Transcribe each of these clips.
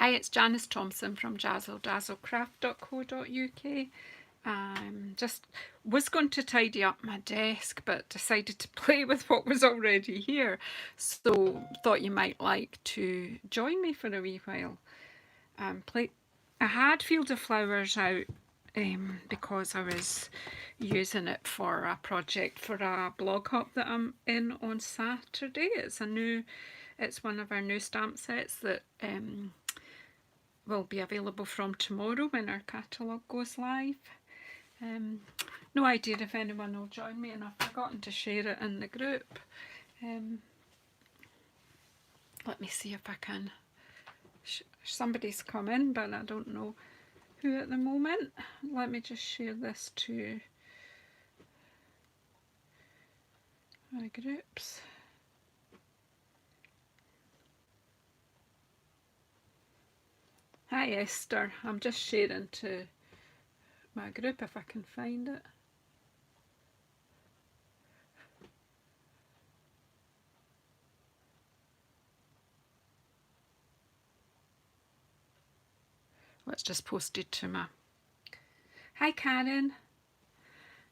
Hi, it's Janice Thompson from jazzledazzlecraft.co.uk. Just was going to tidy up my desk, but decided to play with what was already here. So thought you might like to join me for a wee while. I had Field of Flowers out because I was using it for a project for a blog hop that I'm in on Saturday. It's one of our new stamp sets that will be available from tomorrow when our catalogue goes live. No idea if anyone will join me, and I've forgotten to share it in the group. Let me see if I can. Somebody's come in, but I don't know who at the moment. Let me just share this to my groups. Hi Esther, I'm just sharing to my group if I can find it. Let's just post it to my. Hi Karen.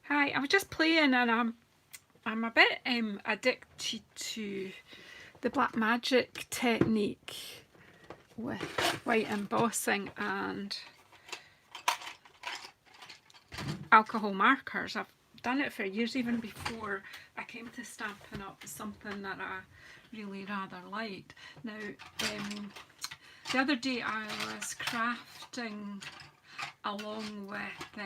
Hi, I was just playing and I'm a bit addicted to the black magic technique with white embossing and alcohol markers. I've done it for years, even before I came to Stampin' Up! Something that I really rather liked. Now, the other day I was crafting along with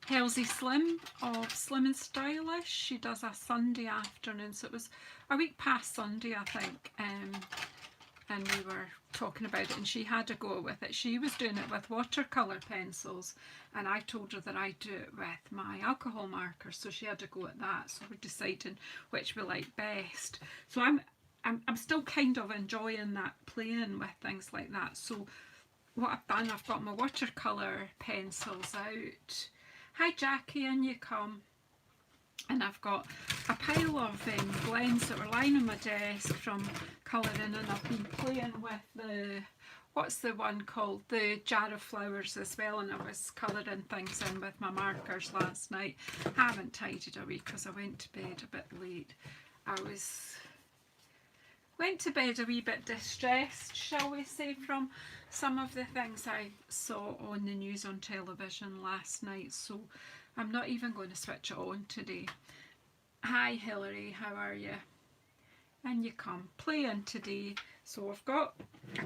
Helzy Slim of Slim and Stylish. She does a Sunday afternoon, so it was a week past Sunday, I think, and we were talking about it, and she had a go with it. She was doing it with watercolour pencils, and I told her that I do it with my alcohol markers, so she had a go at that. So we're deciding which we like best. So I'm still kind of enjoying that, playing with things like that. So what I've done, I've got my watercolour pencils out. Hi Jackie, in you come. And I've got a pile of blends that were lying on my desk from colouring, and I've been playing with the, what's the one called, the jar of flowers as well, and I was colouring things in with my markers last night. I haven't tidied a wee because I went to bed a bit late. Went to bed a wee bit distressed, shall we say, from some of the things I saw on the news on television last night, so I'm not even going to switch it on today. Hi Hilary, how are you? And you come playing today. So I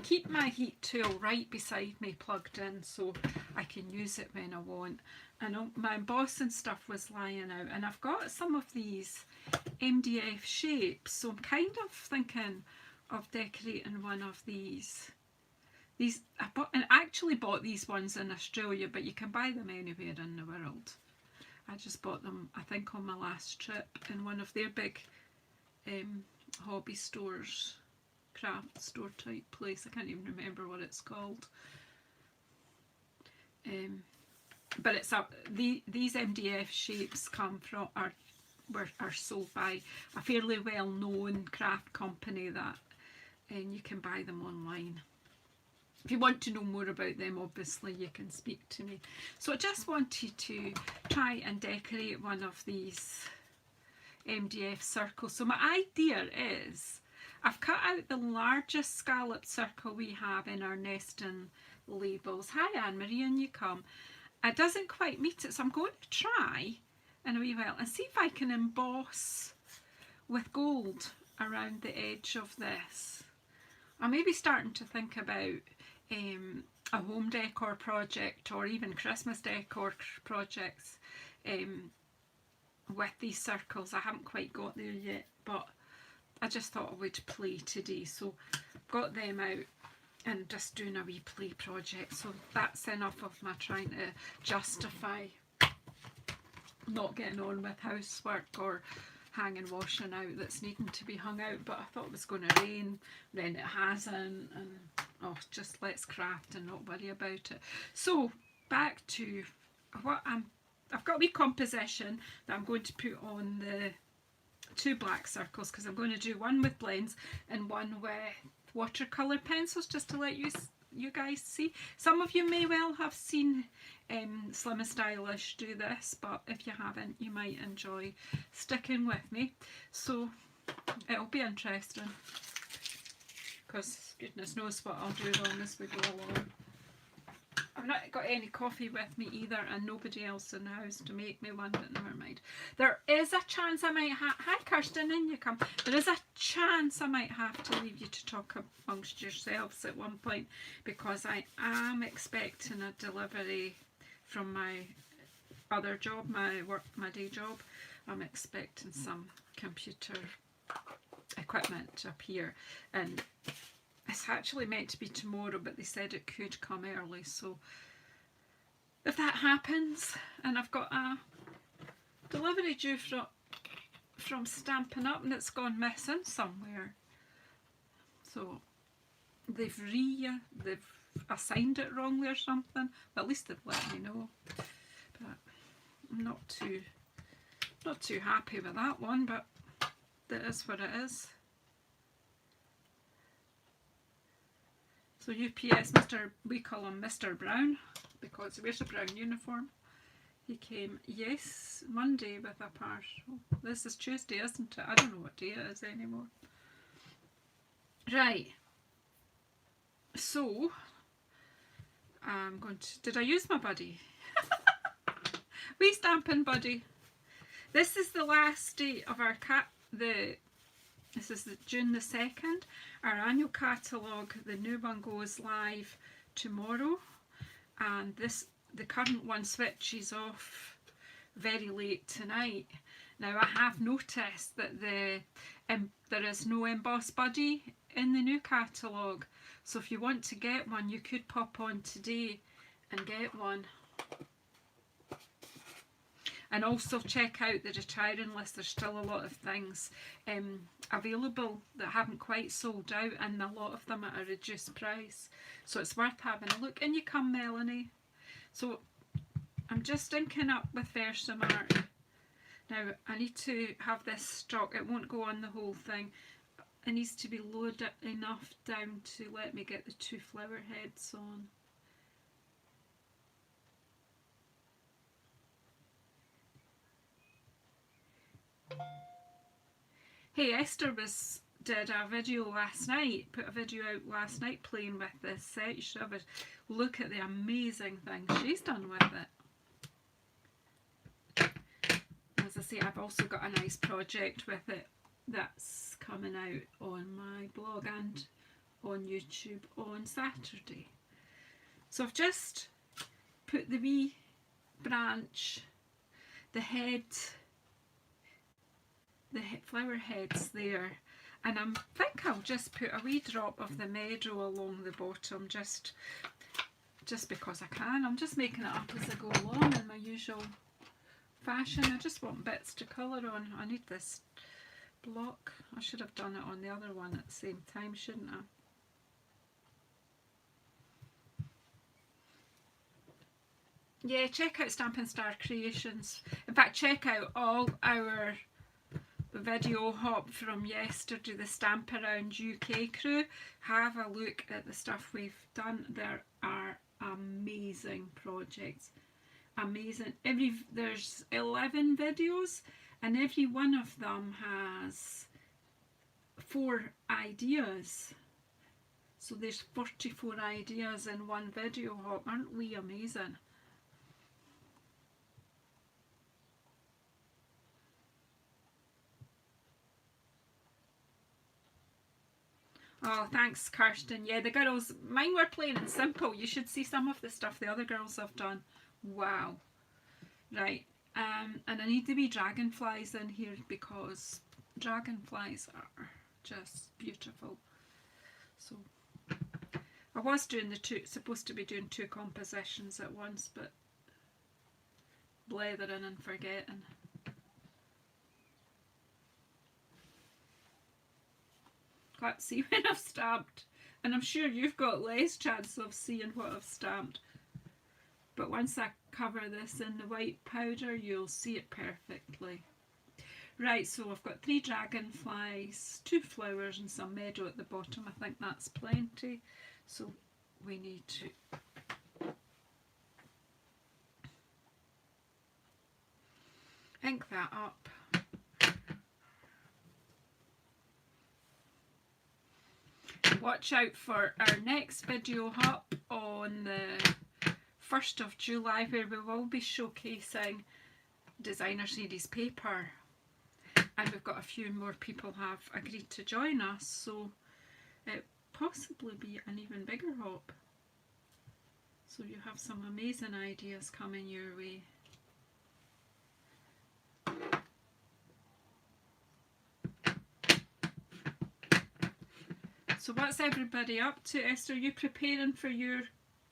keep my heat tool right beside me plugged in so I can use it when I want. And my embossing stuff was lying out, and I've got some of these MDF shapes, so I'm kind of thinking of decorating one of these. I actually bought these ones in Australia, but you can buy them anywhere in the world. I just bought them, I think, on my last trip in one of their big hobby stores, craft store type place. I can't even remember what it's called. But it's these MDF shapes come from are sold by a fairly well known craft company that, and you can buy them online. If you want to know more about them, obviously you can speak to me. So I just wanted to try and decorate one of these MDF circles. So my idea is, I've cut out the largest scallop circle we have in our nesting labels. Hi Anne-Marie, and you come. It doesn't quite meet it, so I'm going to try in a wee while and see if I can emboss with gold around the edge of this. I may be starting to think about a home decor project or even Christmas decor projects with these circles. I haven't quite got there yet, but I just thought I would play today, so got them out and just doing a wee play project. So that's enough of my trying to justify not getting on with housework or hanging washing out that's needing to be hung out. But I thought it was going to rain, then it hasn't, and just let's craft and not worry about it. So back to what I've got a wee composition that I'm going to put on the two black circles, because I'm going to do one with blends and one with watercolour pencils, just to let you guys see. Some of you may well have seen Slim and Stylish do this, but if you haven't, you might enjoy sticking with me. So it'll be interesting, because goodness knows what I'll do wrong as we go along. I've not got any coffee with me either, and nobody else in the house to make me one, but never mind. There is a chance I might have... Hi Kirsten, in you come. There is a chance I might have to leave you to talk amongst yourselves at one point, because I am expecting a delivery from my other job, my day job. I'm expecting some computer equipment to appear, and it's actually meant to be tomorrow, but they said it could come early. So if that happens, and I've got a delivery due from Stampin' Up and it's gone missing somewhere, so they've assigned it wrongly or something. But at least they've let me know. But I'm not too happy with that one, but that is what it is. So UPS, we call him Mr. Brown, because he wears a brown uniform. He came, yes, Monday with a parcel. This is Tuesday, isn't it? I don't know what day it is anymore. Right. So, I'm going to... Did I use my buddy? Wee Stampin' Buddy. This is the last day of our this is June the 2nd. Our annual catalogue, the new one goes live tomorrow, and the current one switches off very late tonight. Now I have noticed that there is no Emboss Buddy in the new catalogue, so if you want to get one, you could pop on today and get one. And also check out the retiring list. There's still a lot of things available that haven't quite sold out, and a lot of them at a reduced price. So it's worth having a look. In you come, Melanie. So I'm just inking up with Versamark. Now I need to have this stock. It won't go on the whole thing. It needs to be loaded enough down to let me get the 2 flower heads on. Hey, Esther did a video last night, put a video out last night playing with this set. You should have a look at the amazing things she's done with it. As I say, I've also got a nice project with it that's coming out on my blog and on YouTube on Saturday. So I've just put the wee branch, the flower heads there, and I think I'll just put a wee drop of the meadow along the bottom, just because I can. I'm just making it up as I go along in my usual fashion. I just want bits to colour on. I need this block. I should have done it on the other one at the same time, shouldn't I? Yeah, check out Stampin' Star Creations. In fact, check out all our video hop from yesterday, the Stamp Around UK crew. Have a look at the stuff we've done. There are amazing projects. Amazing. There's 11 videos, and every one of them has 4 ideas. So there's 44 ideas in one video hop. Aren't we amazing? Oh, thanks, Kirsten. Yeah, the girls, mine were plain and simple. You should see some of the stuff the other girls have done. Wow. Right. And I need the wee dragonflies in here, because dragonflies are just beautiful. So I was doing supposed to be doing 2 compositions at once, but blethering and forgetting. Can't see when I've stamped, and I'm sure you've got less chance of seeing what I've stamped, but once I cover this in the white powder, you'll see it perfectly. Right, so I've got 3 dragonflies, 2 flowers and some meadow at the bottom. I think that's plenty. So we need to ink that up. Watch out for our next video up on the 1st of July, where we will be showcasing Designer Series paper, and we've got a few more people have agreed to join us, so it possibly be an even bigger hop. So you have some amazing ideas coming your way. So what's everybody up to? Esther, are you preparing for your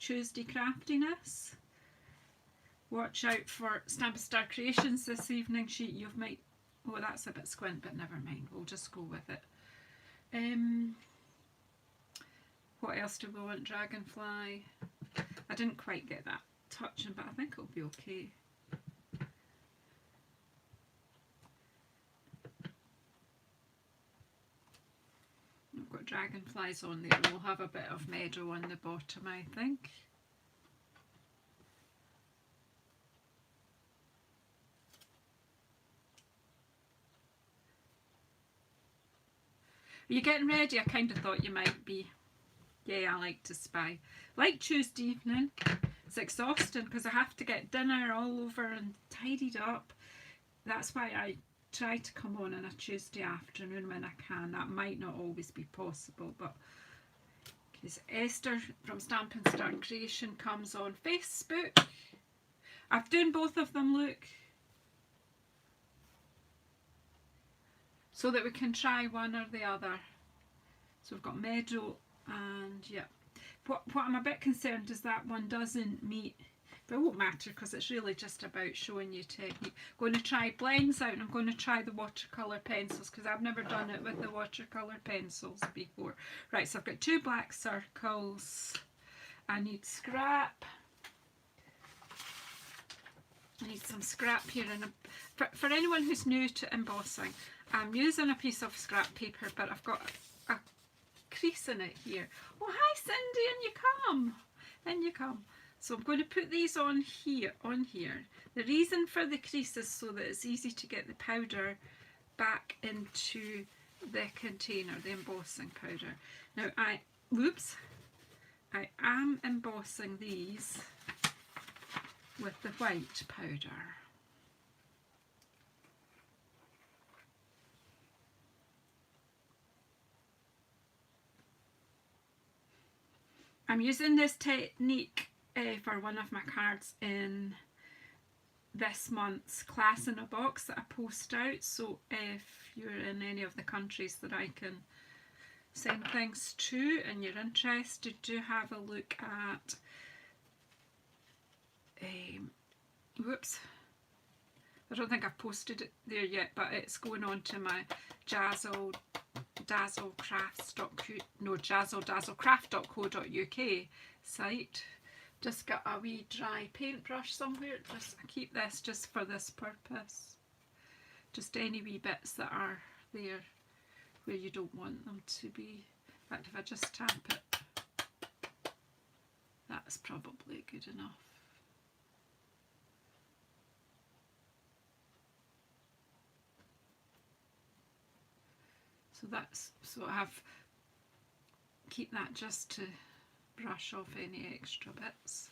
Tuesday craftiness? Watch out for Stamp-A-Star Creations this evening. You might, oh, that's a bit squint, but never mind, we'll just go with it. What else do we want? Dragonfly. I didn't quite get that touching, but I think it'll be okay. I've got dragonflies on there. We'll have a bit of meadow on the bottom, I think. Are you getting ready? I kind of thought you might be. Yeah, I like to spy. Like Tuesday evening. It's exhausting because I have to get dinner all over and tidied up. That's why I try to come on a Tuesday afternoon when I can. That might not always be possible, but because Esther from Stamp-A-Star Creation comes on Facebook. I've done both of them, look. So that we can try one or the other. So we've got meadow and yeah. What I'm a bit concerned is that one doesn't meet, but it won't matter because it's really just about showing you technique. I'm going to try blends out and I'm going to try the watercolour pencils because I've never done it with the watercolour pencils before. Right, so I've got 2 black circles. I need scrap. I need some scrap here. And for anyone who's new to embossing, I'm using a piece of scrap paper, but I've got a crease in it here. Oh, hi Cindy, and you come. In you come. So I'm going to put these on here. The reason for the crease is so that it's easy to get the powder back into the container, the embossing powder. Now I am embossing these with the white powder. I'm using this technique for one of my cards in this month's Class in a Box that I post out, so if you're in any of the countries that I can send things to and you're interested, do have a look at whoops, I don't think I've posted it there yet, but it's going on to my jazzledazzlecraft.co.uk site. Just got a wee dry paintbrush somewhere. I keep this just for this purpose. Just any wee bits that are there where you don't want them to be. In fact, if I just tap it, that's probably good enough. So I have, keep that just to brush off any extra bits.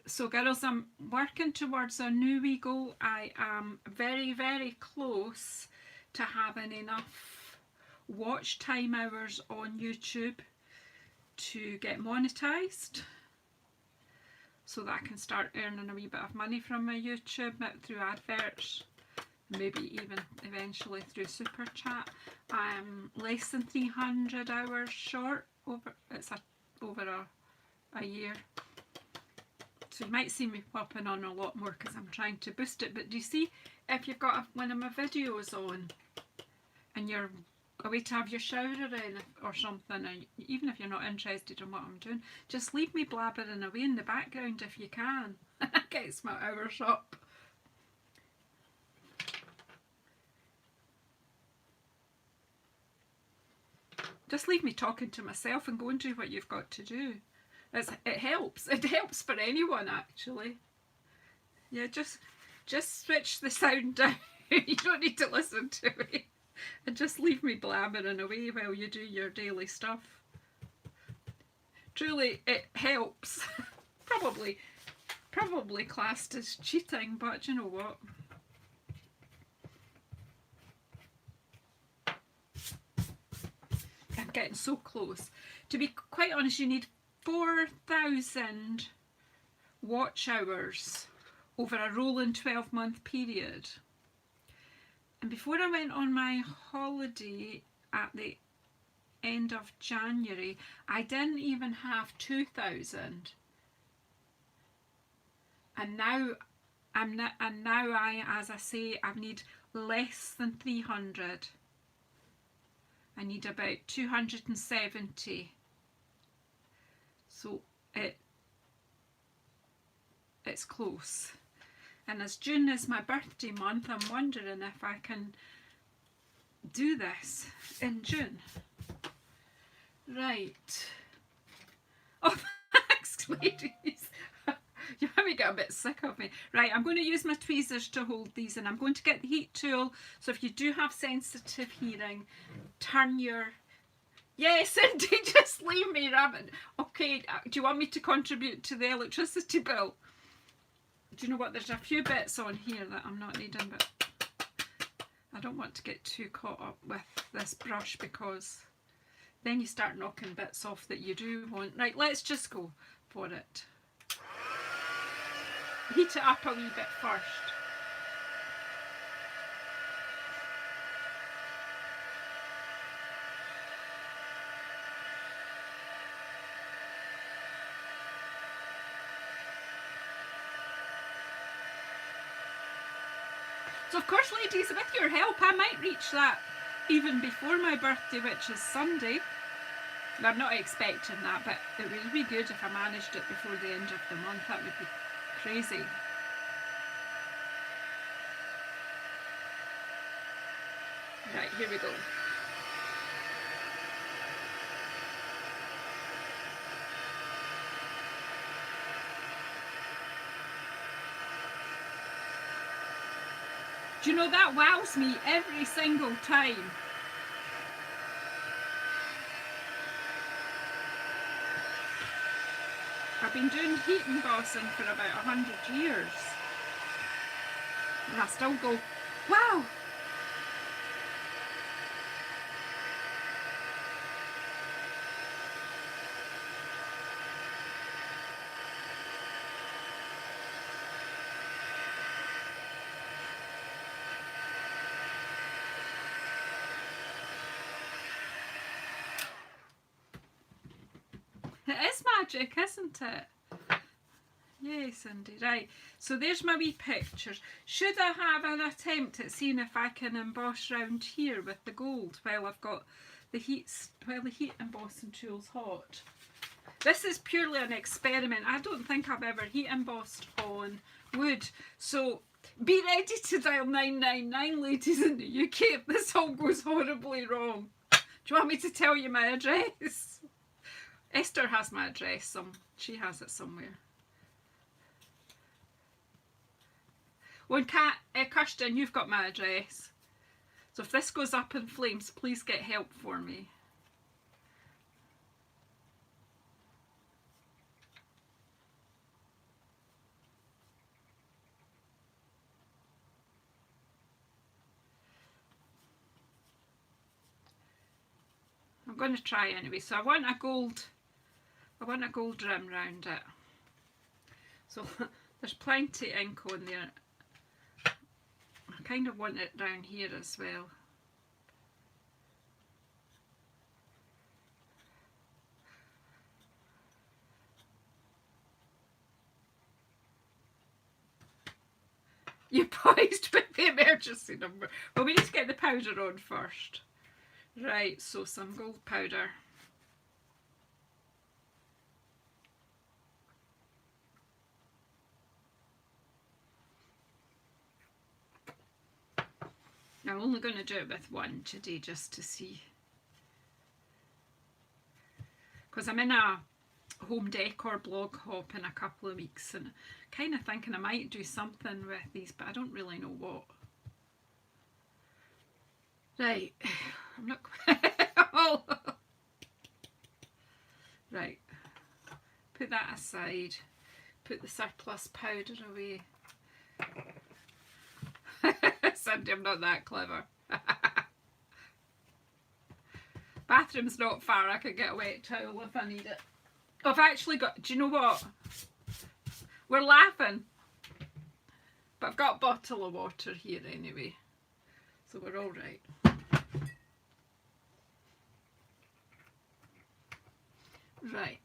So girls, I'm working towards a new wee goal. I am very, very close to having enough watch time hours on YouTube to get monetized, so that I can start earning a wee bit of money from my YouTube through adverts, maybe even eventually through Super Chat. I'm less than 300 hours short, over a year. So you might see me popping on a lot more because I'm trying to boost it. But do you see, if you've got one of my videos on and you're a way to have your shower in or something, and even if you're not interested in what I'm doing, just leave me blabbering away in the background if you can. That gets my hours up. Just leave me talking to myself and go and do what you've got to do. It helps. It helps for anyone, actually. Yeah, just switch the sound down. You don't need to listen to it. And just leave me blabbering away while you do your daily stuff. Truly, it helps. Probably classed as cheating, but you know what? I'm getting so close. To be quite honest, you need 4,000 watch hours over a rolling 12-month period. And before I went on my holiday at the end of January, I didn't even have 2,000. And now as I say, I need less than 300. I need about 270. So it's close. And as June is my birthday month, I'm wondering if I can do this in June. Right. Oh, thanks, ladies. You probably get a bit sick of me. Right, I'm going to use my tweezers to hold these, and I'm going to get the heat tool. So if you do have sensitive hearing, turn your... Yes, Cindy, just leave me rabbit. Okay, do you want me to contribute to the electricity bill? Do you know what? There's a few bits on here that I'm not needing, but I don't want to get too caught up with this brush because then you start knocking bits off that you do want. Right, let's just go for it. Heat it up a wee bit first. So of course, ladies, with your help, I might reach that even before my birthday, which is Sunday. I'm not expecting that, but it would be good if I managed it before the end of the month. That would be crazy. Right, here we go. Do you know, that wows me every single time. I've been doing heat embossing for about 100 years. And I still go, wow! It is magic, isn't it? Yay, Cindy. Right, so there's my wee pictures. Should I have an attempt at seeing if I can emboss round here with the gold while I've got the heat embossing tool's hot? This is purely an experiment. I don't think I've ever heat embossed on wood. So be ready to dial 999, ladies in the UK, if this all goes horribly wrong. Do you want me to tell you my address? Esther has my address. She has it somewhere. Well, Kirsten, you've got my address. So if this goes up in flames, please get help for me. I'm going to try anyway. So I want a gold rim round it. So there's plenty ink on there. I kind of want it down here as well. You're poised with the emergency number. Well, we need to get the powder on first. Right, so some gold powder. I'm only going to do it with one today just to see. Because I'm in a home decor blog hop in a couple of weeks and kind of thinking I might do something with these, but I don't really know what. Right, I'm not oh. Right, put that aside, put the surplus powder away. Cindy, I'm not that clever. Bathroom's not far, I could get a wet towel if I need it. I've actually got, do you know what? We're laughing, but I've got a bottle of water here anyway, so we're all right. Right.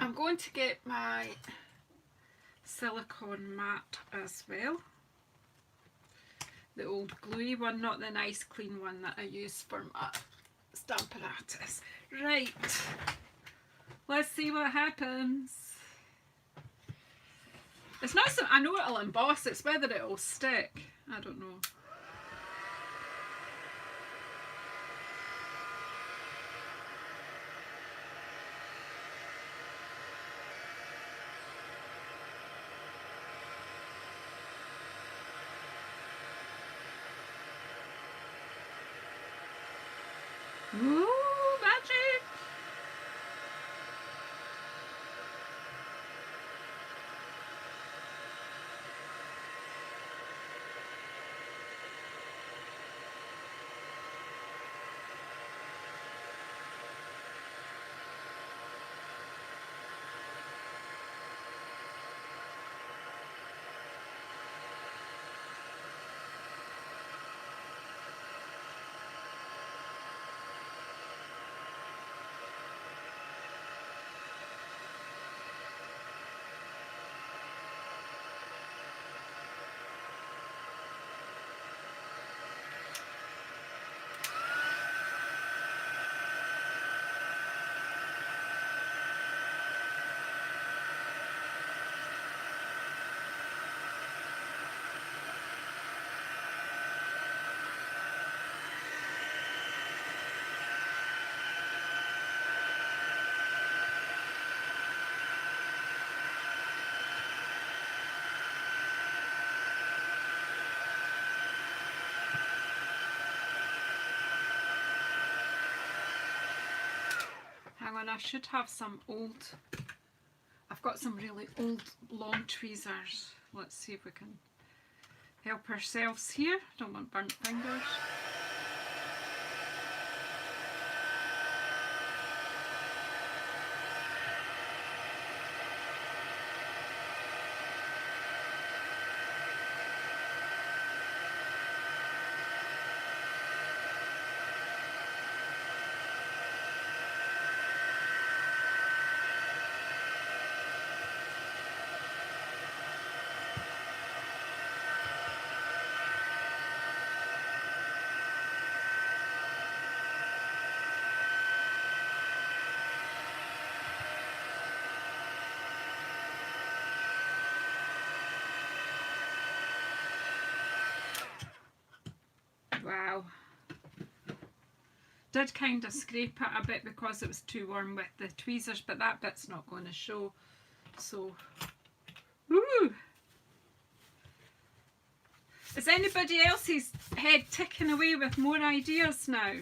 I'm going to get my silicone mat as well. The old gluey one, not the nice clean one that I use for my Stamparatus. Right. Let's see what happens. It's not so, I know it'll emboss, it's whether it'll stick. I don't know. Ooh, magic! Hang on, I should have some old, I've got some really old long tweezers. Let's see if we can help ourselves here. Don't want burnt fingers. Wow. Did kind of scrape it a bit because it was too warm with the tweezers, but that bit's not going to show. So, woo! Is anybody else's head ticking away with more ideas now?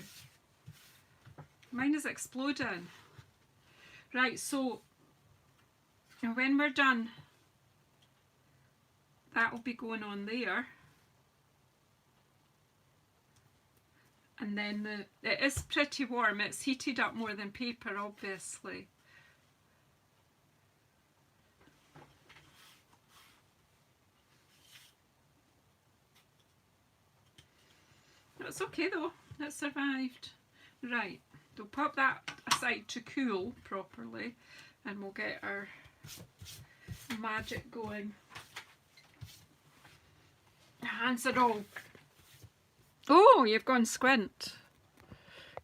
Mine is exploding. Right, so when we're done, that will be going on there. And then it is pretty warm. It's heated up more than paper, obviously. It's okay though. It survived. Right. We'll pop that aside to cool properly, and we'll get our magic going. Hands are all Oh, you've gone squint.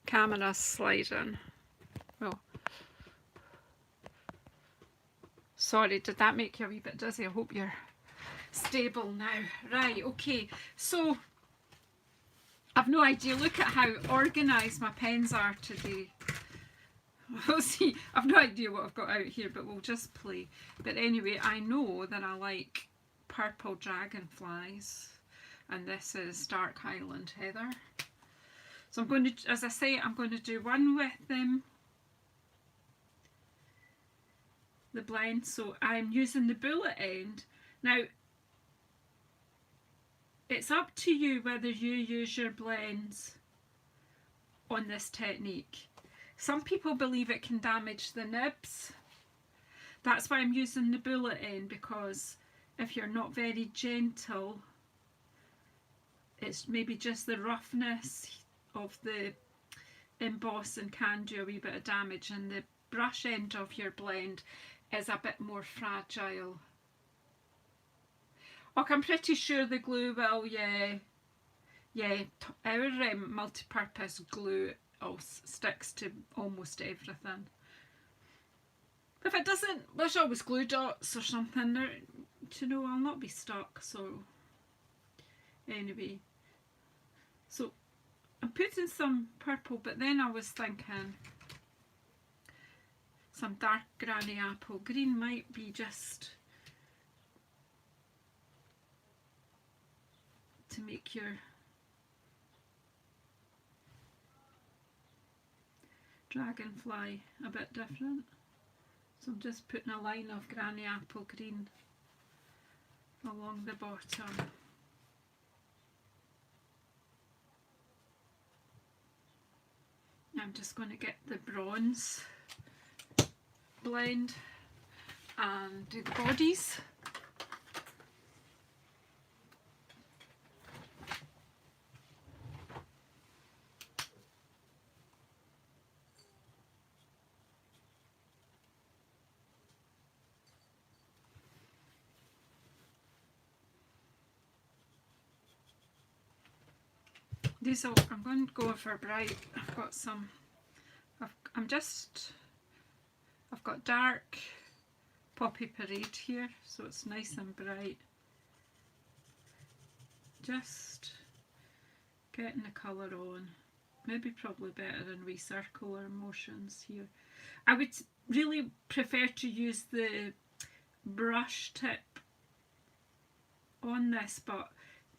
Camera sliding. Oh, sorry, did that make you a wee bit dizzy? I hope you're stable now. Right, okay, so I've no idea. Look at how organised my pens are today. We'll see. I've no idea what I've got out here, but we'll just play. But anyway, I know that I like purple dragonflies, and this is Dark Highland Heather. So I'm going to, as I say, I'm going to do one with the blend. So I'm using the bullet end. Now, it's up to you whether you use your blends on this technique. Some people believe it can damage the nibs. That's why I'm using the bullet end, because if you're not very gentle, it's maybe just the roughness of the embossing can do a wee bit of damage, and the brush end of your blend is a bit more fragile. Okay, I'm pretty sure the glue will, yeah, our multi-purpose glue sticks to almost everything. If it doesn't, there's always glue dots or something there, you know, I'll not be stuck. So anyway, so I'm putting some purple, but then I was thinking some dark granny apple green might be just to make your dragonfly a bit different. So I'm just putting a line of granny apple green along the bottom. I'm just going to get the bronze blend and do the bodies. These are, I'm going to go for bright. I've got some, I've got dark Poppy Parade here, so it's nice and bright. Just getting the colour on. Maybe probably better than recircular motions here. I would really prefer to use the brush tip on this, but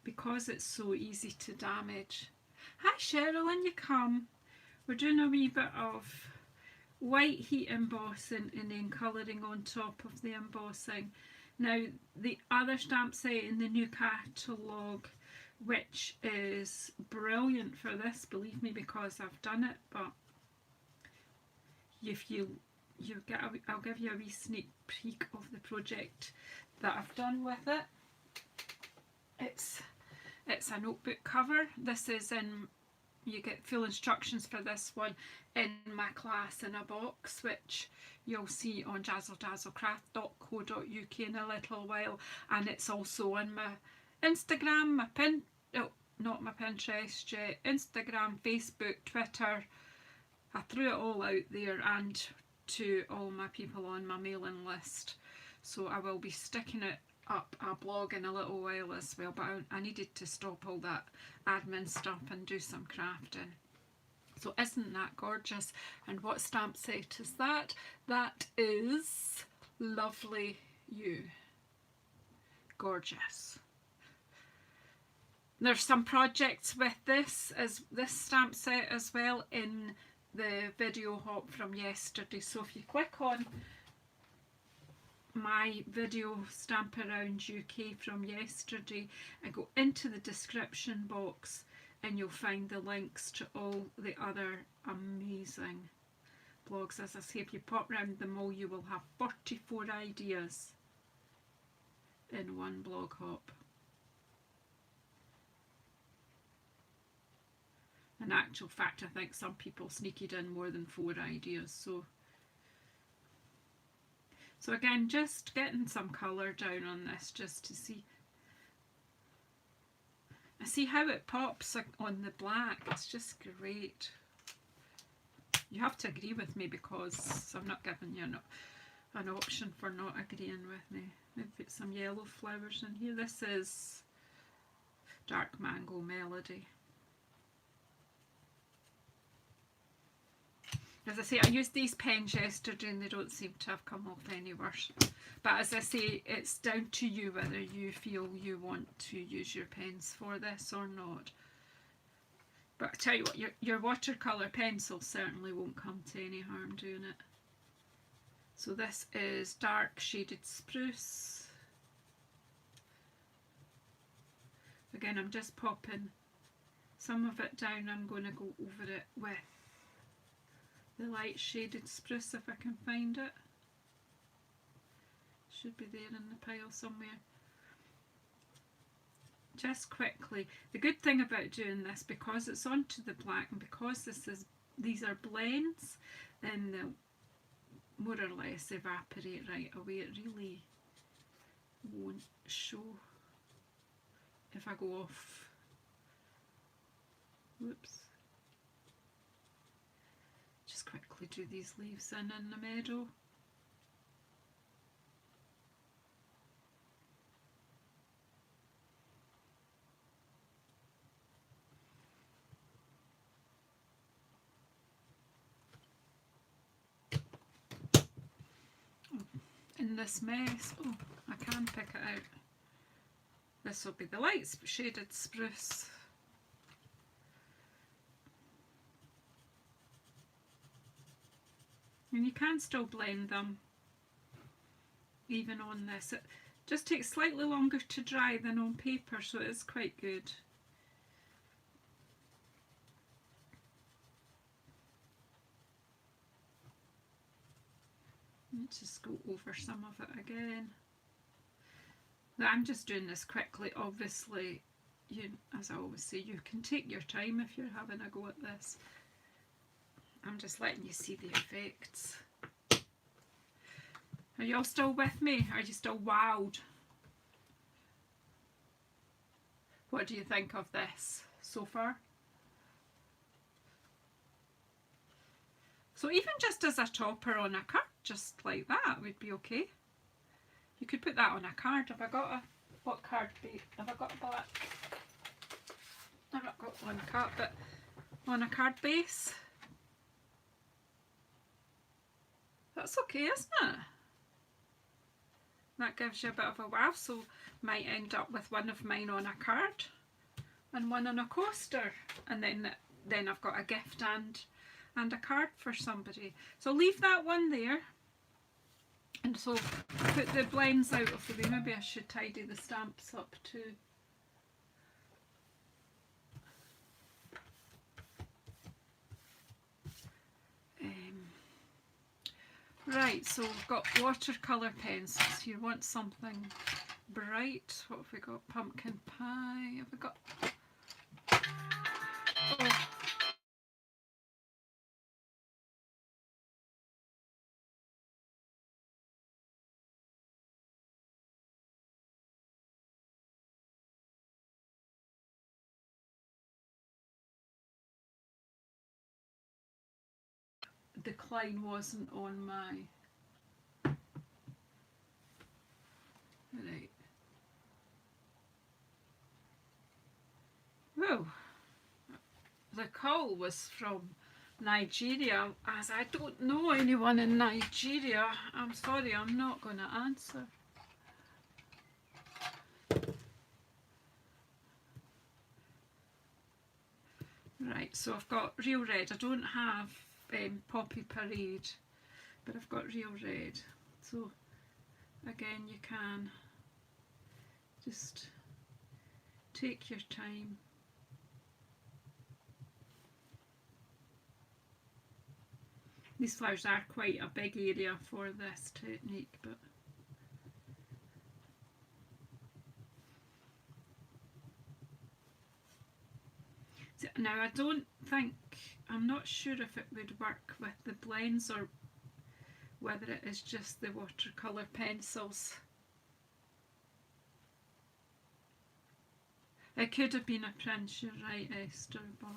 because it's so easy to damage. Hi Cheryl, in you come. We're doing a wee bit of white heat embossing and then colouring on top of the embossing. Now the other stamp set in the new catalogue, which is brilliant for this, believe me, because I've done it, but if you get I'll give you a wee sneak peek of the project that I've done with it. It's a notebook cover. This is in, you get full instructions for this one in my class in a box, which you'll see on jazzledazzlecraft.co.uk in a little while, and it's also on my Instagram, my not my Pinterest yet, Instagram, Facebook, Twitter. I threw it all out there, and to all my people on my mailing list. So I will be sticking it up a blog in a little while as well, but I needed to stop all that admin stuff and do some crafting. So isn't that gorgeous? And what stamp set is that? That is Lovely You. Gorgeous. There's some projects with this stamp set as well in the video hop from yesterday. So if you click on my video Stamp Around UK from yesterday and go into the description box, and you'll find the links to all the other amazing blogs. As I say, if you pop round them all, you will have 44 ideas in one blog hop. In actual fact, I think some people sneaked in more than 4 ideas. So again, just getting some colour down on this just to see. See how it pops on the black, it's just great. You have to agree with me because I'm not giving you an option for not agreeing with me. Maybe put some yellow flowers in here. This is Dark Mango Melody. As I say, I used these pens yesterday and they don't seem to have come off any worse. But as I say, it's down to you whether you feel you want to use your pens for this or not. But I tell you what, your watercolour pencil certainly won't come to any harm doing it. So this is Dark Shaded Spruce. Again, I'm just popping some of it down. I'm going to go over it with the Light Shaded Spruce if I can find it. Should be there in the pile somewhere. Just quickly, the good thing about doing this, because it's onto the black and because these are blends, then they'll more or less evaporate right away. It really won't show if I go off. Whoops. Just quickly do these leaves in the meadow. In this mess, oh, I can pick it out. This will be the Light Shaded Spruce. And you can still blend them even on this. It just takes slightly longer to dry than on paper, so it is quite good. Let's just go over some of it again. Now, I'm just doing this quickly. Obviously, as I always say, you can take your time if you're having a go at this. I'm just letting you see the effects. Are you all still with me? Are you still wowed? What do you think of this so far? So even just as a topper on a card, just like that would be okay. You could put that on a card. Have I got a, what card base? Have I got a black? I've not got one cut, but on a card base. That's okay, isn't it? That gives you a bit of a wow, so might end up with one of mine on a card and one on a coaster, and then I've got a gift and a card for somebody. So leave that one there, and so put the blends out of the way. Maybe I should tidy the stamps up too. Right, so we've got watercolour pencils. You want something bright. What have we got? Pumpkin pie. Have we got... Oh. Decline wasn't on my... Right. Whoa. The call was from Nigeria, as I don't know anyone in Nigeria. I'm sorry, I'm not going to answer. Right, so I've got Real Red. I don't have Poppy Parade, but I've got Real Red. So again, you can just take your time. These flowers are quite a big area for this technique, but now I don't think, I'm not sure if it would work with the blends or whether it is just the watercolour pencils. It could have been a prince, you're right, Esther, but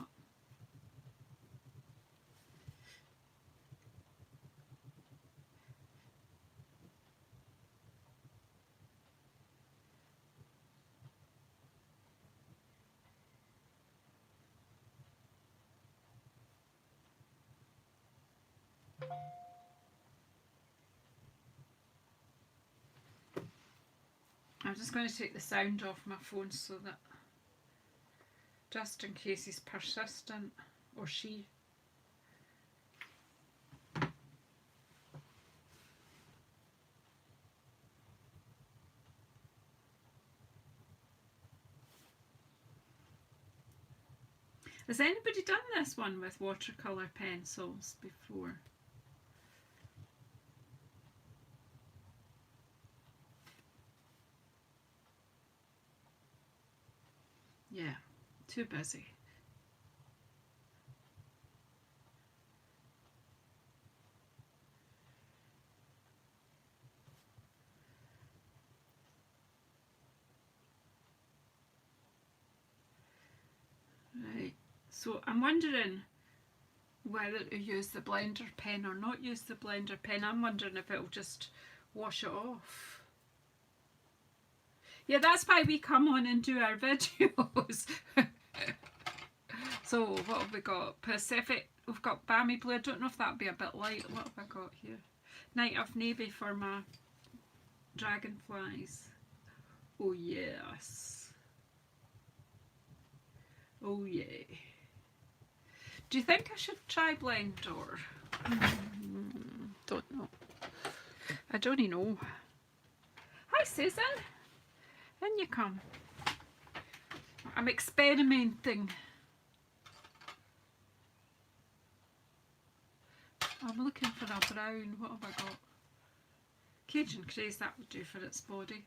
I'm just going to take the sound off my phone so that, just in case he's persistent, or she. Has anybody done this one with watercolour pencils before? Yeah, too busy. Right, so I'm wondering whether to use the blender pen or not use the blender pen. I'm wondering if it'll just wash it off. Yeah, that's why we come on and do our videos. So what have we got? Pacific, we've got Balmy Blue. I don't know if that'll be a bit light. What have I got here? Night of Navy for my dragonflies. Oh yes. Oh yeah. Do you think I should try Blender? Don't know. I don't even know. Hi Susan. In you come. I'm experimenting. I'm looking for a brown. What have I got? Cajun Craze, that would do for its body.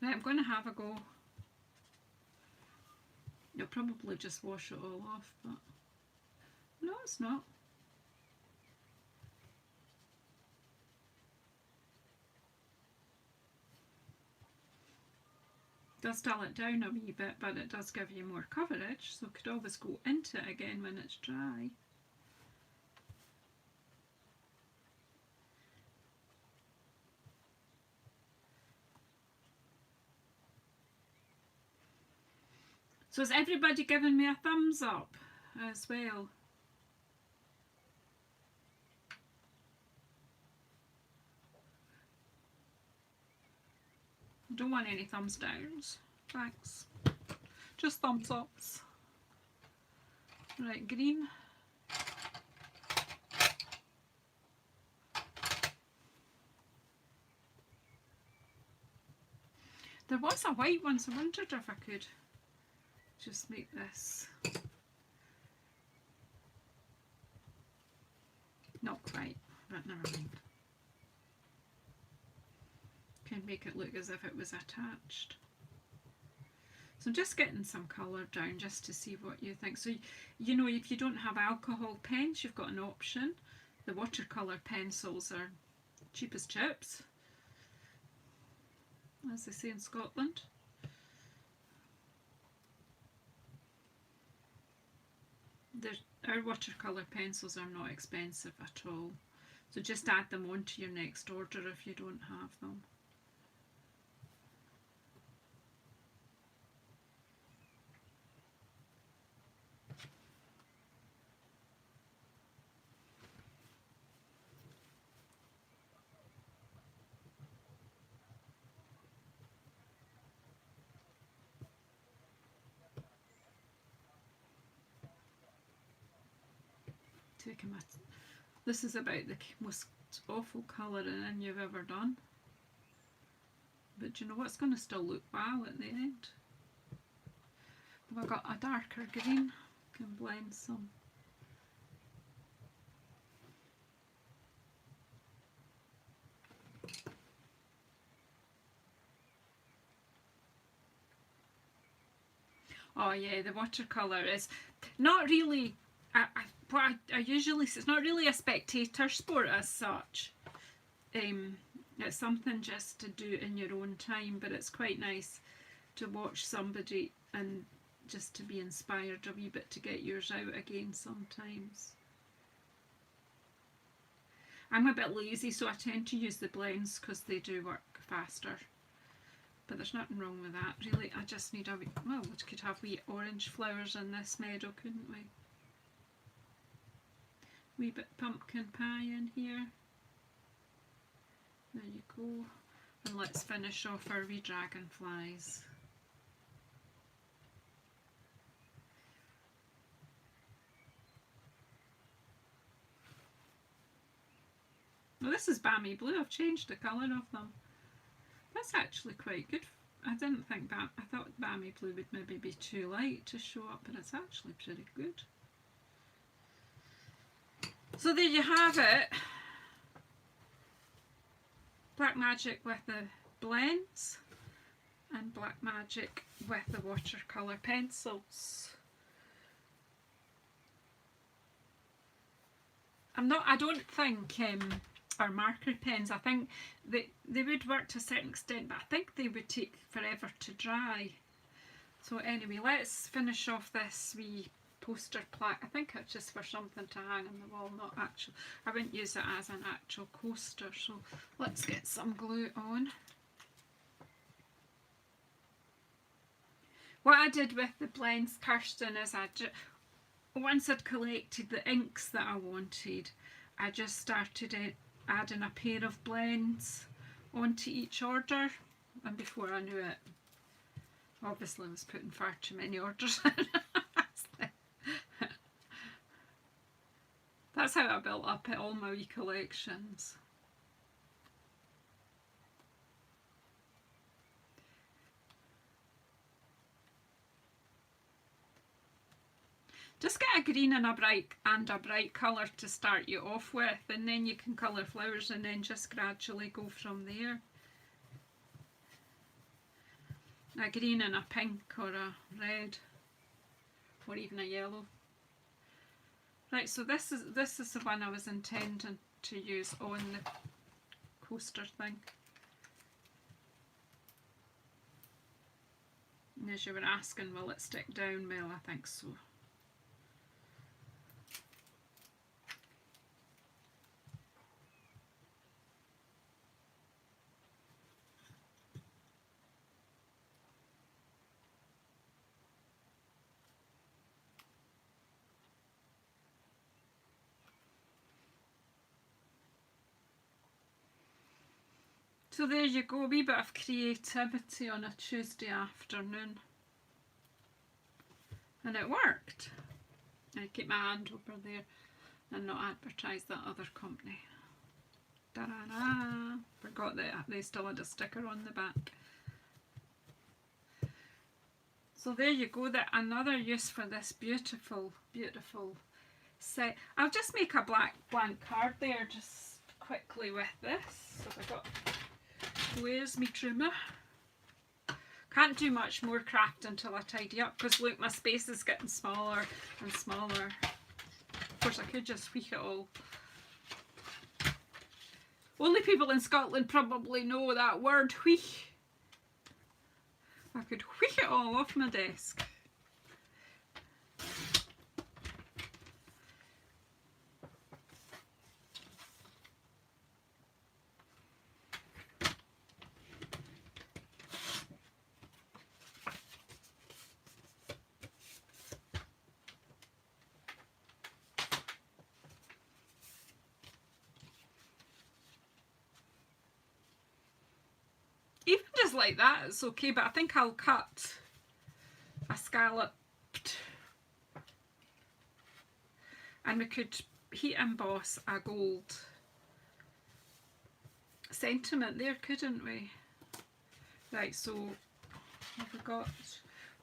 Right, I'm going to have a go. You'll probably just wash it all off, but no, it's not. It does dull it down a wee bit, but it does give you more coverage, so could always go into it again when it's dry. So is everybody giving me a thumbs up as well? I don't want any thumbs downs. Thanks. Just thumbs ups. Right, green. There was a white one, so I wondered if I could just make this. Not quite, but never mind. Can make it look as if it was attached. So I'm just getting some colour down just to see what you think. So, you know, if you don't have alcohol pens, you've got an option. The watercolour pencils are cheap as chips, as they say in Scotland. Our watercolour pencils are not expensive at all. So just add them on to your next order if you don't have them. Taking my, this is about the most awful colouring you've ever done. But you know what's going to still look wow at the end. Have I got a darker green? Can blend some. Oh yeah, the watercolour is not really. what I usually, it's not really a spectator sport as such. It's something just to do in your own time, but it's quite nice to watch somebody and just to be inspired a wee bit to get yours out again sometimes. I'm a bit lazy, so I tend to use the blends because they do work faster. But there's nothing wrong with that, really. I just need a wee, well, we could have wee orange flowers in this meadow, couldn't we? Wee bit pumpkin pie in here. There you go. And let's finish off our wee dragonflies. Well, this is Balmy Blue. I've changed the colour of them. That's actually quite good. I didn't think that. I thought Balmy Blue would maybe be too light to show up, but it's actually pretty good. So there you have it. Blackmagic with the blends and Blackmagic with the watercolour pencils. I don't think or marker pens, I think they would work to a certain extent, but I think they would take forever to dry. So anyway, let's finish off this wee poster plaque. I think it's just for something to hang on the wall, not actual. I wouldn't use it as an actual coaster, so let's get some glue on. What I did with the blends, Kirsten, is once I'd collected the inks that I wanted, I just started adding a pair of blends onto each order, and before I knew it, obviously I was putting far too many orders in. That's how I built up all my wee collections. Just get a green and a bright colour to start you off with, and then you can colour flowers and then just gradually go from there. A green and a pink or a red or even a yellow. Right, so this is the one I was intending to use on the coaster thing. And as you were asking, will it stick down? Well, I think so. So there you go, a wee bit of creativity on a Tuesday afternoon. And it worked. I keep my hand over there and not advertise that other company. Ta-da-da! Forgot that they still had a sticker on the back. So there you go, another use for this beautiful, beautiful set. I'll just make a blank card there just quickly with this. So I got, where's my trimmer? Can't do much more craft until I tidy up, because look, my space is getting smaller and smaller. Of course I could just tweak it all. Only people in Scotland probably know that word, wheek. I could wheek it all off my desk. Even just like that, it's okay, but I think I'll cut a scalloped, and we could heat emboss a gold sentiment there, couldn't we? Right, so have we got,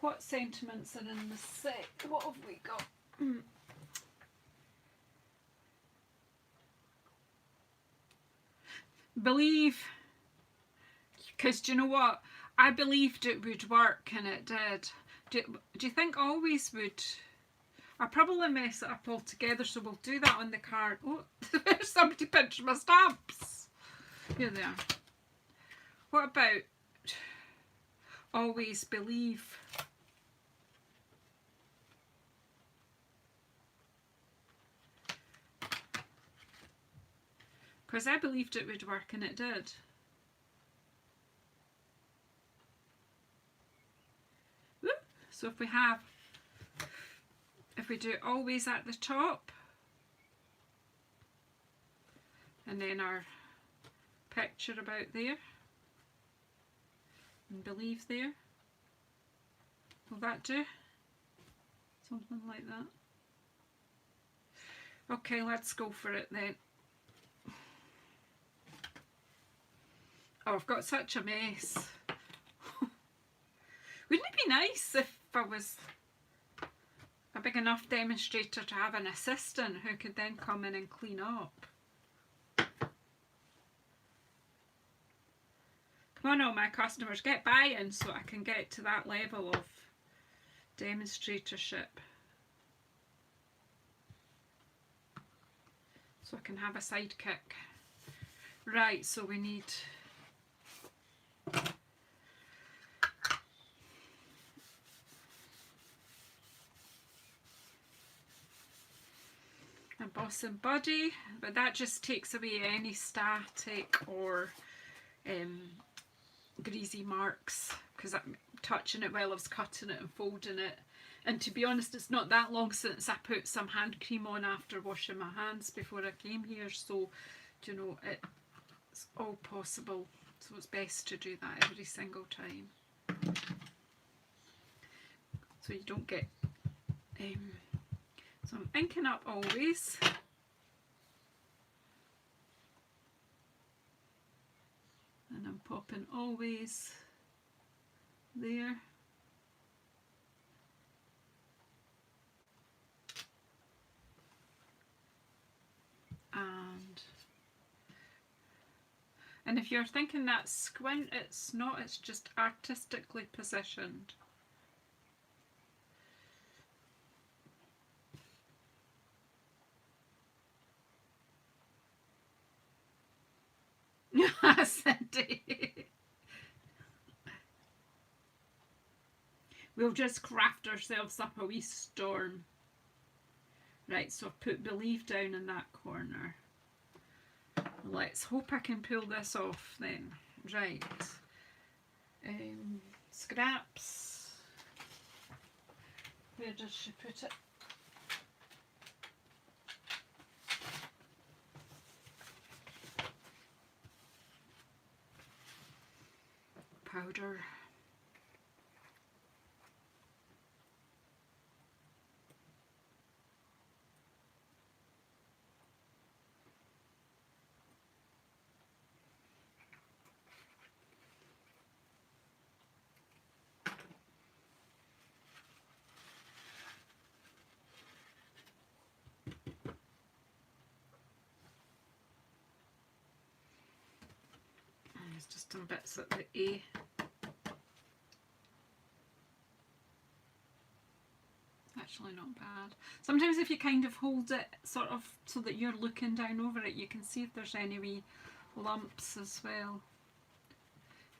what sentiments are in the set? What have we got? Believe. Because do you know what? I believed it would work and it did. Do you think always would? I'll probably mess it up altogether, so we'll do that on the card. Oh, somebody pinched my stamps. Here they are. What about always believe? Because I believed it would work and it did. So if we do always at the top, and then our picture about there, and believe there, will that do? Something like that. Okay, let's go for it then. Oh, I've got such a mess. Wouldn't it be nice if I was a big enough demonstrator to have an assistant who could then come in and clean up? Come on, all my customers, get buy-in so I can get to that level of demonstratorship. So I can have a sidekick. Right, so we need embossing body, but that just takes away any static or greasy marks, because I'm touching it while I was cutting it and folding it. And to be honest, it's not that long since I put some hand cream on after washing my hands before I came here, so you know, it's all possible, so it's best to do that every single time so you don't get so I'm inking up always, and I'm popping always there, and if you're thinking that squint, it's not, it's just artistically positioned. Cindy. We'll just craft ourselves up a wee storm. Right, so I've put believe down in that corner. Let's hope I can pull this off then. Right. Scraps. Where does she put it? Powder. There's just some bits at the A. Actually not bad. Sometimes if you kind of hold it sort of so that you're looking down over it, you can see if there's any wee lumps as well.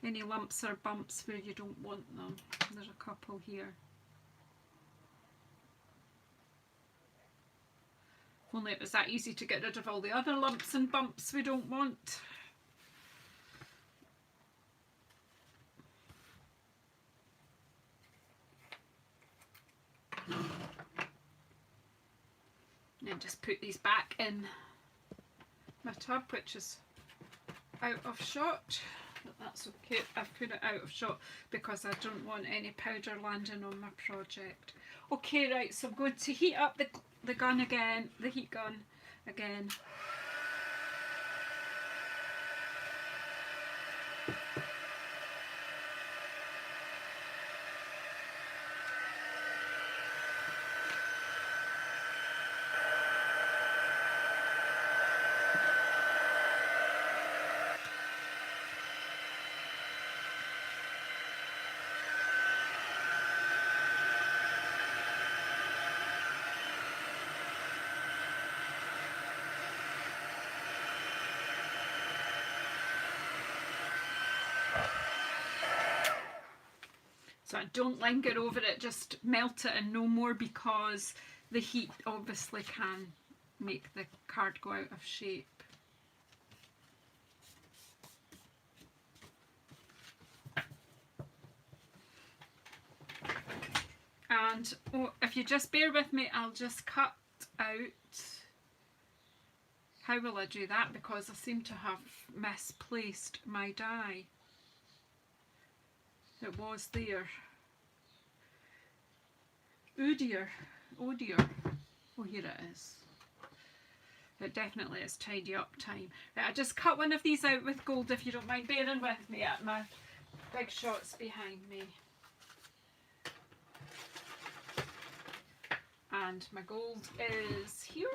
Any lumps or bumps where you don't want them. There's a couple here. If only it was that easy to get rid of all the other lumps and bumps we don't want. And just put these back in my tub, which is out of shot, but that's okay. I've put it out of shot because I don't want any powder landing on my project. Okay, right, so I'm going to heat up the gun again, the heat gun again. So don't linger over it, just melt it and no more, because the heat obviously can make the card go out of shape. And if you just bear with me, I'll just cut out. How will I do that? Because I seem to have misplaced my die. It was there. Oh dear, oh dear. Oh, here it is. It definitely is tidy up time. Right, I just cut one of these out with gold, if you don't mind bearing with me at my big shots behind me. And my gold is here.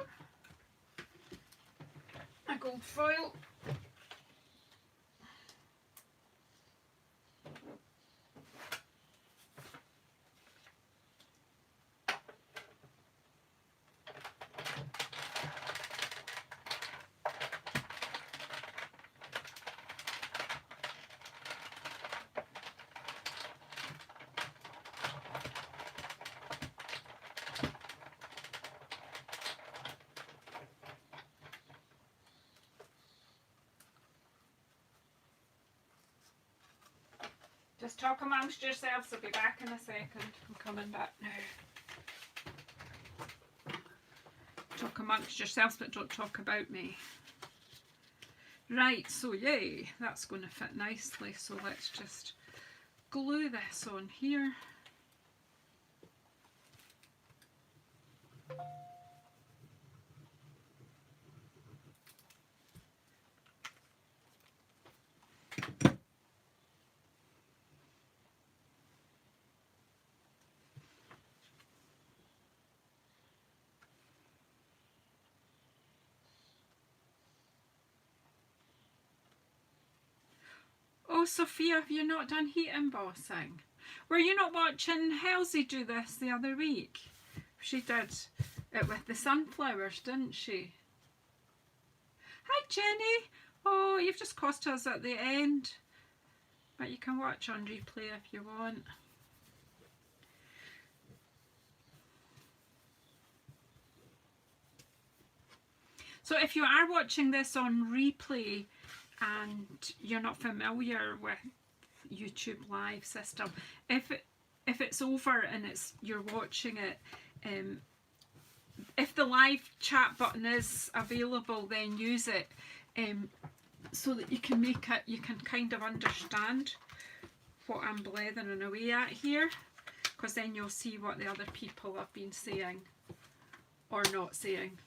A gold foil. Just talk amongst yourselves, I'll be back in a second. I'm coming back now. Talk amongst yourselves, but don't talk about me. Right, so yay, that's going to fit nicely. So let's just glue this on here. Oh, Sophia, have you not done heat embossing? Were you not watching Halsey do this the other week? She did it with the sunflowers, didn't she? Hi, Jenny. Oh, you've just cost us at the end. But you can watch on replay if you want. So if you are watching this on replay and you're not familiar with YouTube live system, if it's over and you're watching it, if the live chat button is available, then use it, so that you can kind of understand what I'm blethering away at here, because then you'll see what the other people have been saying or not saying.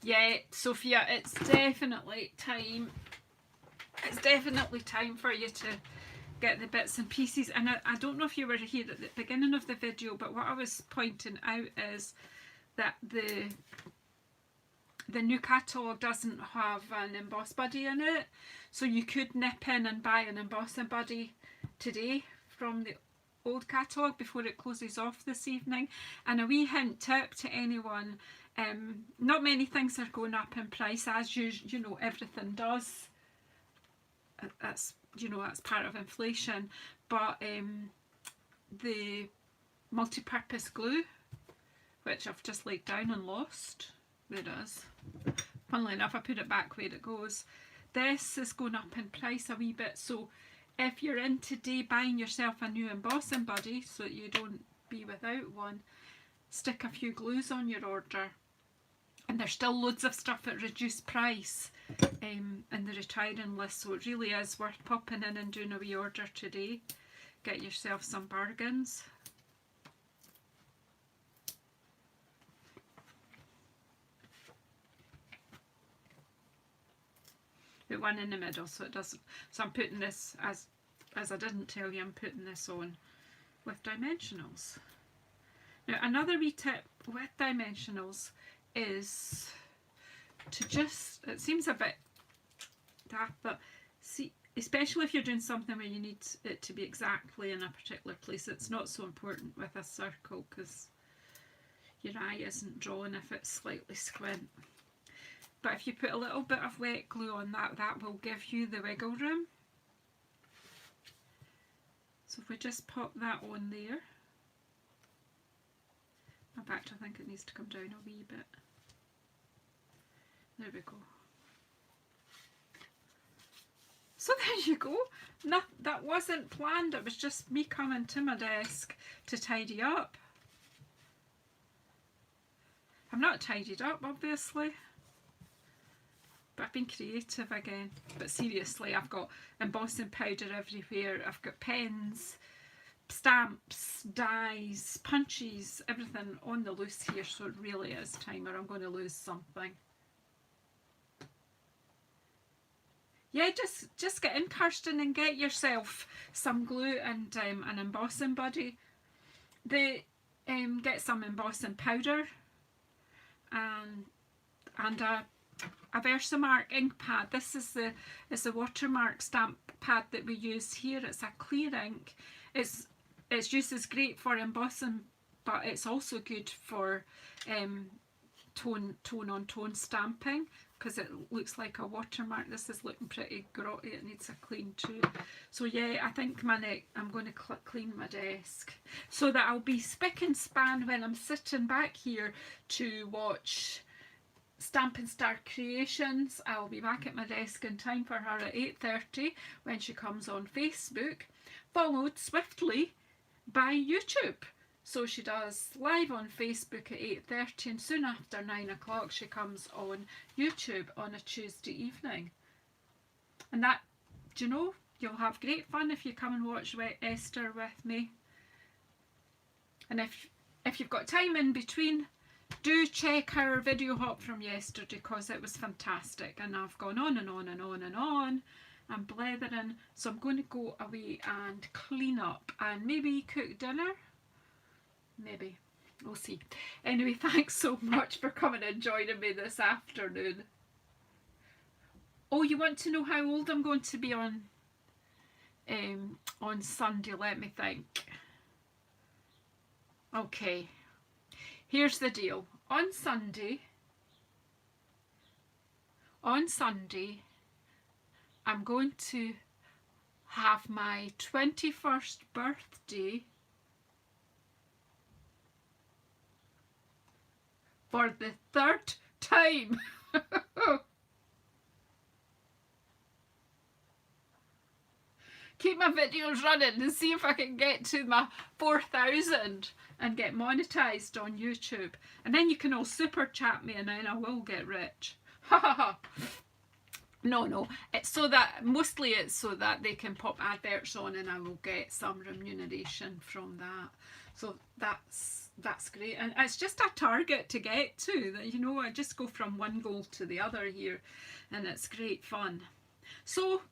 Yeah, Sophia, it's definitely time. It's definitely time for you to get the bits and pieces. And I don't know if you were here at the beginning of the video, but what I was pointing out is that the new catalogue doesn't have an emboss buddy in it. So you could nip in and buy an embossing buddy today from the old catalogue before it closes off this evening. And a wee hint tip to anyone, not many things are going up in price, as you know, everything does. That's part of inflation. But the multi-purpose glue, which I've just laid down and lost, there it is. Funnily enough, I put it back where it goes. This is going up in price a wee bit, so if you're in today buying yourself a new embossing buddy so that you don't be without one, stick a few glues on your order. And there's still loads of stuff at reduced price in the retiring list, so it really is worth popping in and doing a wee order today. Get yourself some bargains. Put one in the middle so it doesn't. So I'm putting this, as I didn't tell you, I'm putting this on with dimensionals. Now another wee tip with dimensionals is to just, it seems a bit daft, but see, especially if you're doing something where you need it to be exactly in a particular place, it's not so important with a circle because your eye isn't drawn if it's slightly squint. But if you put a little bit of wet glue on that, that will give you the wiggle room. So if we just pop that on there, in fact I think it needs to come down a wee bit. There we go. So there you go. No, that wasn't planned, it was just me coming to my desk to tidy up. I've not tidied up obviously, but I've been creative again. But seriously, I've got embossing powder everywhere, I've got pens, stamps, dies, punches, everything on the loose here, so it really is time or I'm going to lose something. Yeah, just get in, Kirsten, and get yourself some glue and an embossing buddy. Get some embossing powder and a Versamark ink pad. This is the watermark stamp pad that we use here. It's a clear ink. Its use is great for embossing, but it's also good for tone on tone stamping, because it looks like a watermark. This is looking pretty grotty, it needs a clean too. So yeah, I think I'm going to clean my desk so that I'll be spick and span when I'm sitting back here to watch Stampin' Star Creations. I'll be back at my desk in time for her at 8:30 when she comes on Facebook, followed swiftly by YouTube. So she does live on Facebook at 8:30 and soon after 9 o'clock she comes on YouTube on a Tuesday evening. And that, do you know, you'll have great fun if you come and watch Esther with me. And if you've got time in between, do check our video hop from yesterday because it was fantastic, and I've gone on and on and on and on and blethering. So I'm going to go away and clean up and maybe cook dinner. Maybe. We'll see. Anyway, thanks so much for coming and joining me this afternoon. Oh, you want to know how old I'm going to be on Sunday? Let me think. Okay. Here's the deal. On Sunday, I'm going to have my 21st birthday for the 3rd time. Keep my videos running and see if I can get to my 4,000 and get monetized on YouTube. And then you can all super chat me and then I will get rich. No, it's so that, mostly it's so that they can pop adverts on and I will get some remuneration from that. So that's great, and it's just a target to get to, that, you know, I just go from one goal to the other here and it's great fun. So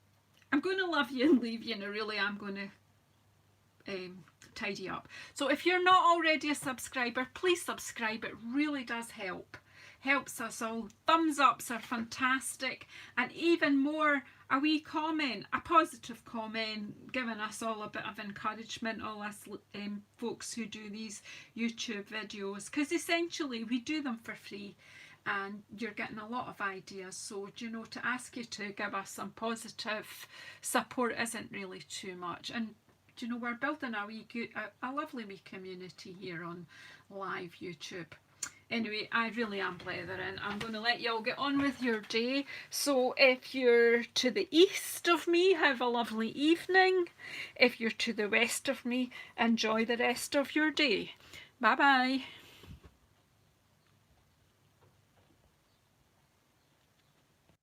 I'm going to love you and leave you, and I really am going to tidy up. So if you're not already a subscriber, please subscribe. It really does helps us all. Thumbs ups are fantastic, and even more, a wee comment, a positive comment, giving us all a bit of encouragement, all us folks who do these YouTube videos, because essentially we do them for free and you're getting a lot of ideas. So, you know, to ask you to give us some positive support isn't really too much. And you know, we're building a lovely wee community here on live YouTube. Anyway, I really am blethering. I'm going to let you all get on with your day. So if you're to the east of me, have a lovely evening. If you're to the west of me, enjoy the rest of your day. Bye bye.